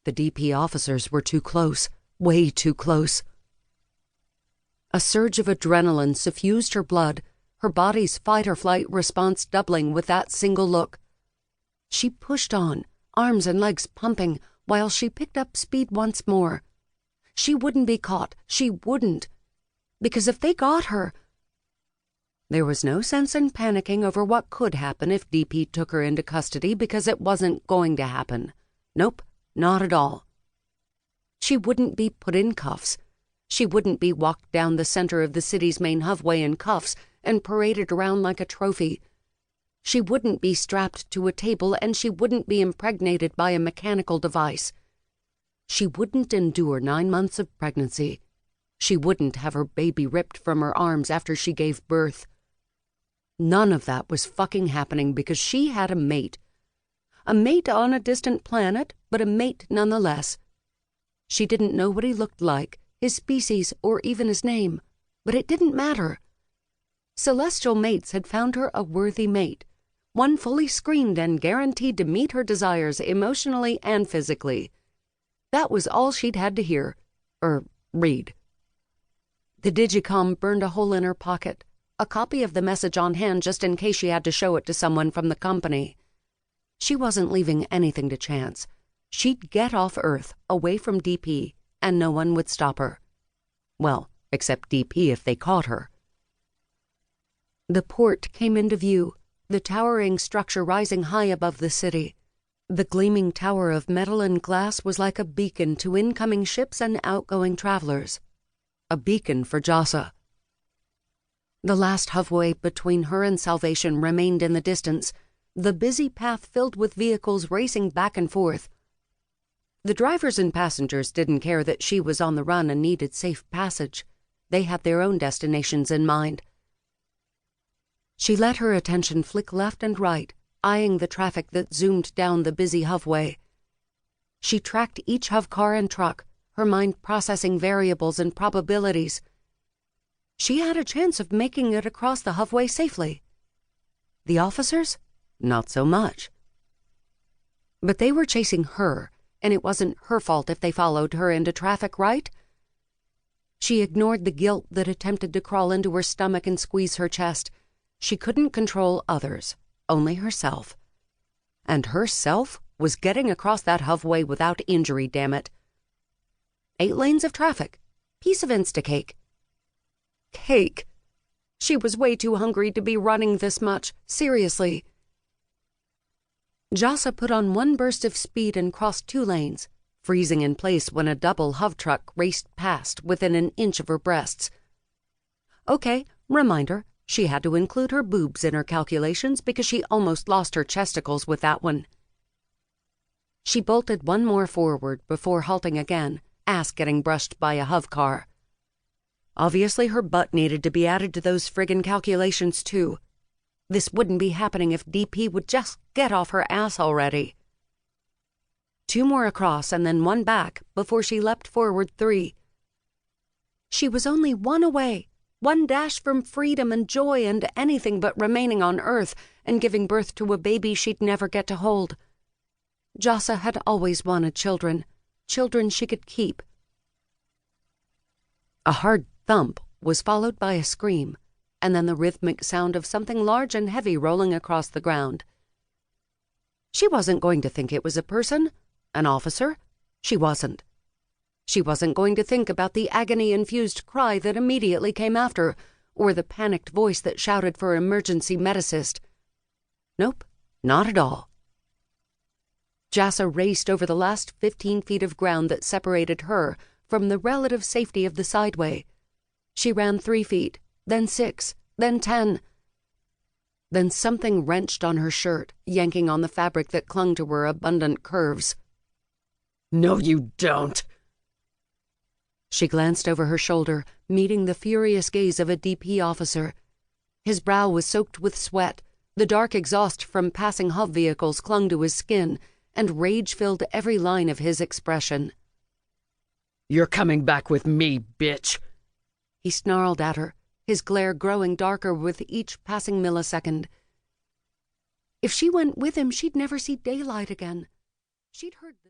The DP officers were too close, way too close. A surge of adrenaline suffused her blood, her body's fight-or-flight response doubling with that single look. She pushed on, arms and legs pumping, while she picked up speed once more. She wouldn't be caught. She wouldn't. Because if they got her... There was no sense in panicking over what could happen if DP took her into custody, because it wasn't going to happen. Nope, not at all. She wouldn't be put in cuffs. She wouldn't be walked down the center of the city's main highway in cuffs and paraded around like a trophy. She wouldn't be strapped to a table, and she wouldn't be impregnated by a mechanical device. She wouldn't endure 9 months of pregnancy. She wouldn't have her baby ripped from her arms after she gave birth. None of that was fucking happening because she had a mate. A mate on a distant planet, but a mate nonetheless. She didn't know what he looked like, his species, or even his name, but it didn't matter. Celestial mates had found her a worthy mate, one fully screened and guaranteed to meet her desires emotionally and physically. That was all she'd had to hear, or read. The digicom burned a hole in her pocket, a copy of the message on hand just in case she had to show it to someone from the company. She wasn't leaving anything to chance. She'd get off Earth, away from DP, and no one would stop her. Well, except DP if they caught her. The port came into view, the towering structure rising high above the city. The gleaming tower of metal and glass was like a beacon to incoming ships and outgoing travelers. A beacon for Jassa. The last hovway between her and salvation remained in the distance, the busy path filled with vehicles racing back and forth. The drivers and passengers didn't care that she was on the run and needed safe passage. They had their own destinations in mind. She let her attention flick left and right, eyeing the traffic that zoomed down the busy hovway. She tracked each hovcar and truck, her mind processing variables and probabilities. She had a chance of making it across the hovway safely. The officers? Not so much. But they were chasing her, and it wasn't her fault if they followed her into traffic, right? She ignored the guilt that attempted to crawl into her stomach and squeeze her chest. She couldn't control others, only herself. And herself was getting across that hovway without injury, damn it. 8 lanes of traffic. Piece of Instacake. Cake. She was way too hungry to be running this much, seriously. Jassa put on one burst of speed and crossed 2 lanes, freezing in place when a double hov truck raced past within an inch of her breasts. Okay, reminder, she had to include her boobs in her calculations because she almost lost her chesticles with that one. She bolted one more forward before halting again, ass getting brushed by a hov car. Obviously her butt needed to be added to those friggin' calculations too. This wouldn't be happening if DP would just get off her ass already. 2 more across and then 1 back before she leapt forward 3. She was only 1 away, 1 dash from freedom and joy and anything but remaining on Earth and giving birth to a baby she'd never get to hold. Jassa had always wanted children, children she could keep. A hard thump was followed by a scream, and then the rhythmic sound of something large and heavy rolling across the ground. She wasn't going to think it was a person, an officer. She wasn't. She wasn't going to think about the agony-infused cry that immediately came after, or the panicked voice that shouted for emergency medicist. Nope, not at all. Jassa raced over the last 15 feet of ground that separated her from the relative safety of the sideway. She ran 3 feet, then 6, then 10. Then something wrenched on her shirt, yanking on the fabric that clung to her abundant curves. "No, you don't!" She glanced over her shoulder, meeting the furious gaze of a DP officer. His brow was soaked with sweat, the dark exhaust from passing hov vehicles clung to his skin, and rage filled every line of his expression. "You're coming back with me, bitch!" He snarled at her, his glare growing darker with each passing millisecond. If she went with him, she'd never see daylight again. She'd heard the